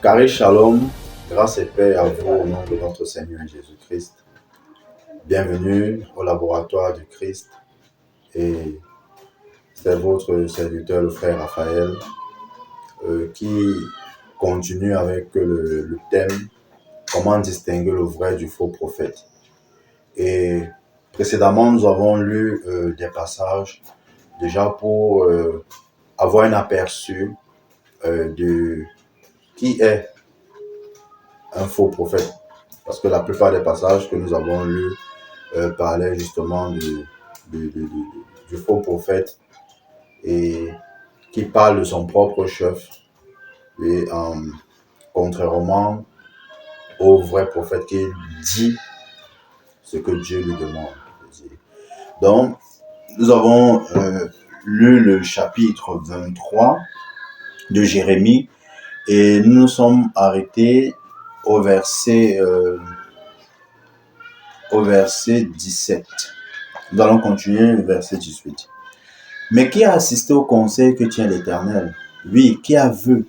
Carré Shalom, grâce et paix à vous au nom de notre Seigneur Jésus-Christ. Bienvenue au laboratoire du Christ et c'est votre serviteur, le frère Raphaël, qui continue avec le thème « Comment distinguer le vrai du faux prophète ». Et précédemment, nous avons lu des passages déjà pour avoir un aperçu de qui est un faux prophète. Parce que la plupart des passages que nous avons lus parlaient justement du faux prophète et qui parle de son propre chef. Et contrairement au vrai prophète qui dit ce que Dieu lui demande de dire. Donc, nous avons lu le chapitre 23 de Jérémie et nous nous sommes arrêtés au verset 17. Nous allons continuer le verset 18. Mais qui a assisté au conseil que tient l'Éternel? Oui, qui a vu?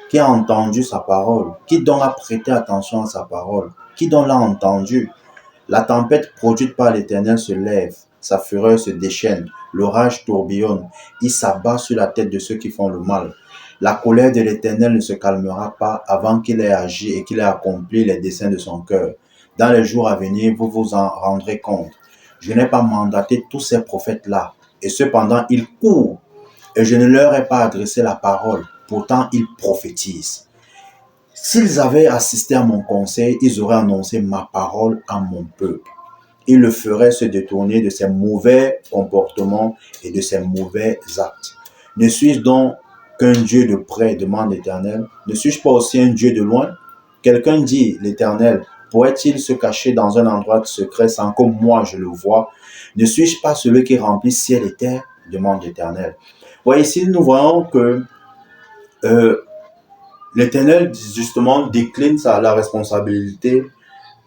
Qui a entendu sa parole? Qui donc a prêté attention à sa parole? Qui donc l'a entendu? La tempête produite par l'Éternel se lève, sa fureur se déchaîne, l'orage tourbillonne, il s'abat sur la tête de ceux qui font le mal. La colère de l'Éternel ne se calmera pas avant qu'il ait agi et qu'il ait accompli les desseins de son cœur. Dans les jours à venir, vous vous en rendrez compte. Je n'ai pas mandaté tous ces prophètes-là, et cependant ils courent, et je ne leur ai pas adressé la parole, pourtant ils prophétisent. S'ils avaient assisté à mon conseil, ils auraient annoncé ma parole à mon peuple. Ils le feraient se détourner de ses mauvais comportements et de ses mauvais actes. Ne suis-je donc qu'un Dieu de près, demande l'Éternel? Ne suis-je pas aussi un Dieu de loin? Quelqu'un dit, l'Éternel, pourrait-il se cacher dans un endroit secret sans que moi je le voie? Ne suis-je pas celui qui remplit ciel et terre? Demande l'Éternel. Voyez, ici nous voyons que l'Éternel, justement, décline la responsabilité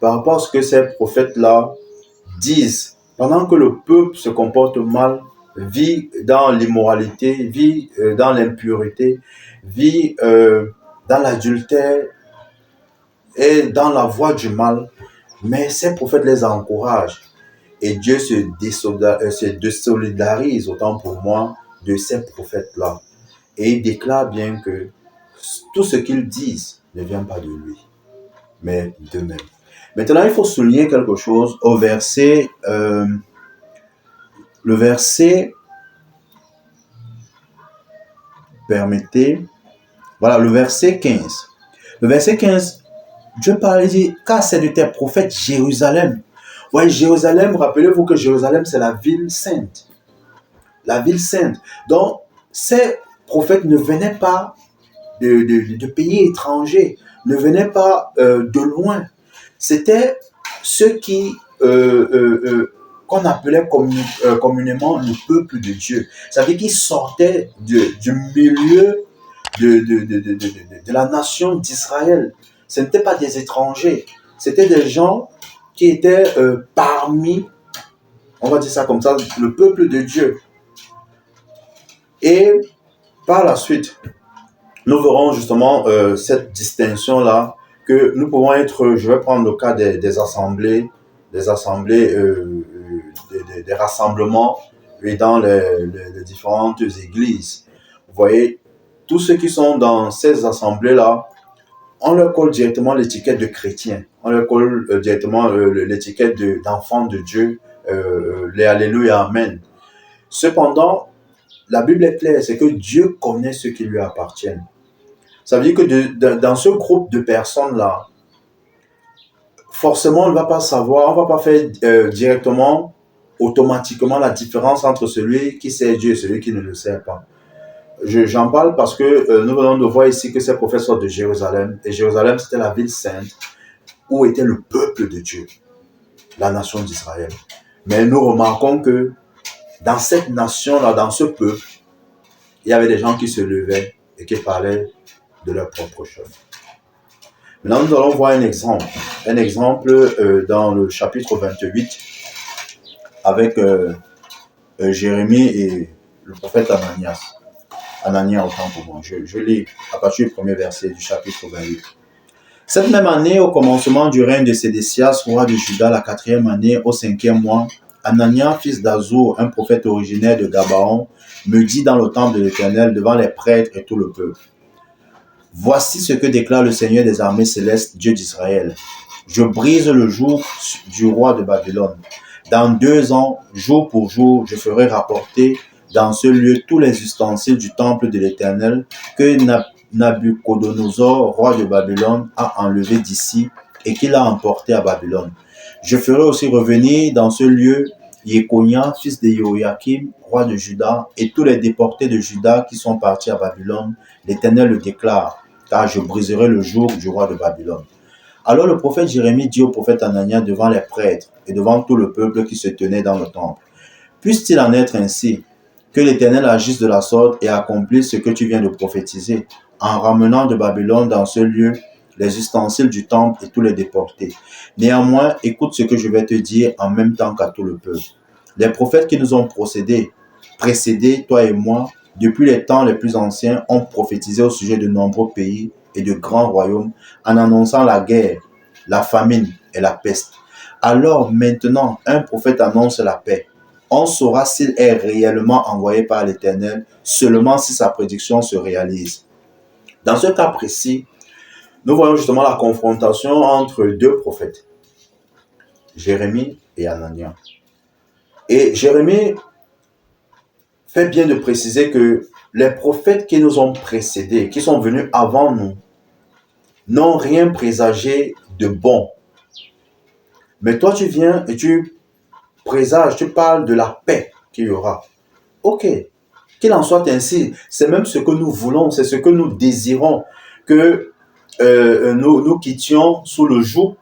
par rapport à ce que ces prophètes-là disent. Pendant que le peuple se comporte mal, vit dans l'immoralité, vit dans l'impureté, vit dans l'adultère et dans la voie du mal, mais ces prophètes les encouragent. Et Dieu se désolidarise, autant pour moi, de ces prophètes-là. Et il déclare bien que tout ce qu'ils disent ne vient pas de lui, mais d'eux-mêmes. Maintenant, il faut souligner quelque chose au verset, le verset 15. Le verset 15, Dieu parle, il dit, car c'est de tes prophètes Jérusalem. Ouais, Jérusalem, rappelez-vous que Jérusalem, c'est la ville sainte. La ville sainte. Donc, ces prophètes ne venaient pas de pays étrangers, ne venaient pas de loin. C'était ceux qui, qu'on appelait communément le peuple de Dieu. Ça veut dire qu'ils sortaient du milieu de la nation d'Israël. Ce n'étaient pas des étrangers. C'était des gens qui étaient parmi, on va dire ça comme ça, le peuple de Dieu. Et par la suite, nous verrons justement cette distinction-là, que nous pouvons être, je vais prendre le cas des assemblées, des rassemblements et dans les différentes églises. Vous voyez, tous ceux qui sont dans ces assemblées-là, on leur colle directement l'étiquette de chrétien, on leur colle directement l'étiquette d'enfant de Dieu, les Alléluia, Amen. Cependant, la Bible est claire, c'est que Dieu connaît ceux qui lui appartiennent. Ça veut dire que dans ce groupe de personnes-là, forcément, on ne va pas savoir, on ne va pas faire directement, automatiquement la différence entre celui qui sait Dieu et celui qui ne le sait pas. J'en parle parce que nous venons de voir ici que ces prophètes sortent de Jérusalem. Et Jérusalem, c'était la ville sainte où était le peuple de Dieu, la nation d'Israël. Mais nous remarquons que dans cette nation-là, dans ce peuple, il y avait des gens qui se levaient et qui parlaient de leur propre chef. Maintenant, nous allons voir un exemple dans le chapitre 28 avec Jérémie et le prophète Ananias. Anania, autant pour moi. Je lis à partir du premier verset du chapitre 28. Cette même année, au commencement du règne de Sédécias, roi de Juda, la 4e année, au 5e mois, Anania, fils d'Azur, un prophète originaire de Gabaon, me dit dans le temple de l'Éternel, devant les prêtres et tout le peuple: Voici ce que déclare le Seigneur des armées célestes, Dieu d'Israël. Je brise le joug du roi de Babylone. Dans 2 ans, jour pour jour, je ferai rapporter dans ce lieu tous les ustensiles du temple de l'Éternel que Nabuchodonosor, roi de Babylone, a enlevé d'ici et qu'il a emporté à Babylone. Je ferai aussi revenir dans ce lieu Yekonia, fils de Joachim, roi de Juda, et tous les déportés de Juda qui sont partis à Babylone. L'Éternel le déclare, car je briserai le joug du roi de Babylone. Alors le prophète Jérémie dit au prophète Anania devant les prêtres et devant tout le peuple qui se tenait dans le temple: Puisse-t-il en être ainsi, que l'Éternel agisse de la sorte et accomplisse ce que tu viens de prophétiser, en ramenant de Babylone dans ce lieu les ustensiles du temple et tous les déportés. Néanmoins, écoute ce que je vais te dire en même temps qu'à tout le peuple. Les prophètes qui nous ont précédés, toi et moi, depuis les temps les plus anciens, ont prophétisé au sujet de nombreux pays et de grands royaumes, en annonçant la guerre, la famine et la peste. Alors maintenant, un prophète annonce la paix. On saura s'il est réellement envoyé par l'Éternel, seulement si sa prédiction se réalise. Dans ce cas précis, nous voyons justement la confrontation entre 2 prophètes, Jérémie et Anania. Et Jérémie fait bien de préciser que les prophètes qui nous ont précédés, qui sont venus avant nous, n'ont rien présagé de bon. Mais toi, tu viens et tu présages, tu parles de la paix qu'il y aura. Ok, qu'il en soit ainsi. C'est même ce que nous voulons, c'est ce que nous désirons, que nous quittions sous le joug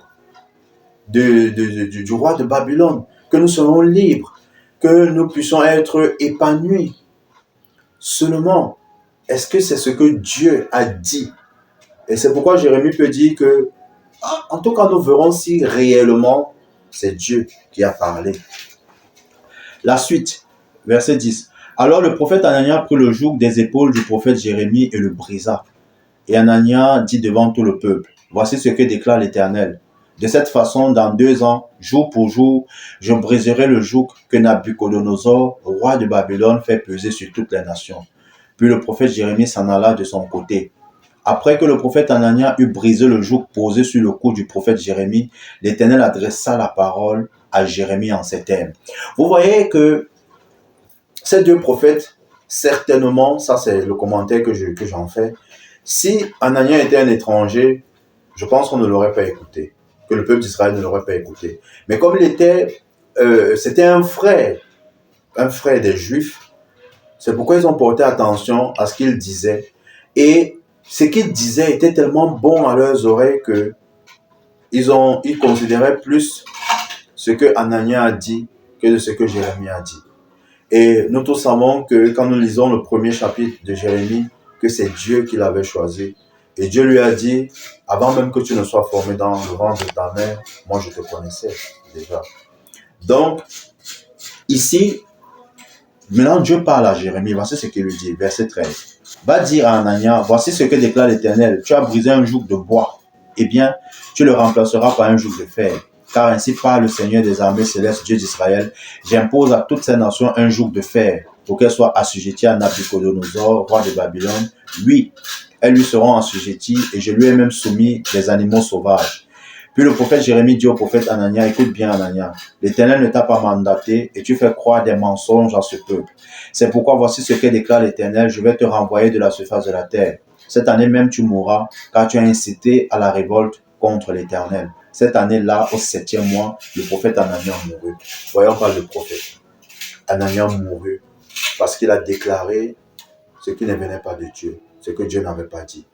du roi de Babylone, que nous serons libres, que nous puissions être épanouis. Seulement, est-ce que c'est ce que Dieu a dit? Et c'est pourquoi Jérémie peut dire que, en tout cas, nous verrons si réellement c'est Dieu qui a parlé. La suite, verset 10. Alors le prophète Anania prit le joug des épaules du prophète Jérémie et le brisa. Et Anania dit devant tout le peuple: Voici ce que déclare l'Éternel. De cette façon, dans 2 ans, jour pour jour, je briserai le joug que Nabuchodonosor, roi de Babylone, fait peser sur toutes les nations. Puis le prophète Jérémie s'en alla de son côté. Après que le prophète Anania eut brisé le joug posé sur le cou du prophète Jérémie, l'Éternel adressa la parole à Jérémie en ces termes. Vous voyez que ces 2 prophètes, certainement, ça c'est le commentaire que j'en fais, si Anania était un étranger, je pense qu'on ne l'aurait pas écouté, que le peuple d'Israël ne l'aurait pas écouté. Mais comme il était, c'était un frère des Juifs, c'est pourquoi ils ont porté attention à ce qu'il disait. Et ce qu'il disait était tellement bon à leurs oreilles que ils considéraient plus ce que Anania a dit que de ce que Jérémie a dit. Et nous tous savons que quand nous lisons le premier chapitre de Jérémie, que c'est Dieu qui l'avait choisi. Et Dieu lui a dit, avant même que tu ne sois formé dans le ventre de ta mère, moi je te connaissais déjà. Donc, ici, maintenant Dieu parle à Jérémie, voici ce qu'il lui dit, verset 13. Va dire à Anania, voici ce que déclare l'Éternel, tu as brisé un joug de bois, eh bien, tu le remplaceras par un joug de fer. Car ainsi parle le Seigneur des armées célestes, Dieu d'Israël, j'impose à toutes ces nations un joug de fer, pour qu'elles soient assujetties à Nabuchodonosor, roi de Babylone. Oui, elles lui seront assujetties, et je lui ai même soumis des animaux sauvages. Puis le prophète Jérémie dit au prophète Anania, écoute bien Anania, l'Éternel ne t'a pas mandaté, et tu fais croire des mensonges à ce peuple. C'est pourquoi voici ce que déclare l'Éternel, je vais te renvoyer de la surface de la terre. Cette année même tu mourras, car tu as incité à la révolte contre l'Éternel. Cette année-là, au 7e mois, le prophète Anania mourut. Voyons pas le prophète. Anania mourut parce qu'il a déclaré ce qui ne venait pas de Dieu, ce que Dieu n'avait pas dit.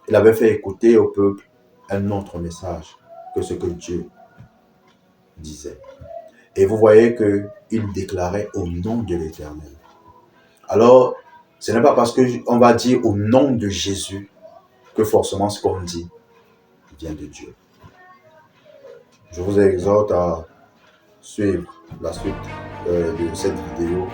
Il avait fait écouter au peuple un autre message que ce que Dieu disait. Et vous voyez qu'il déclarait au nom de l'Éternel. Alors, ce n'est pas parce qu'on va dire au nom de Jésus que forcément ce qu'on dit vient de Dieu. Je vous exhorte à suivre la suite de cette vidéo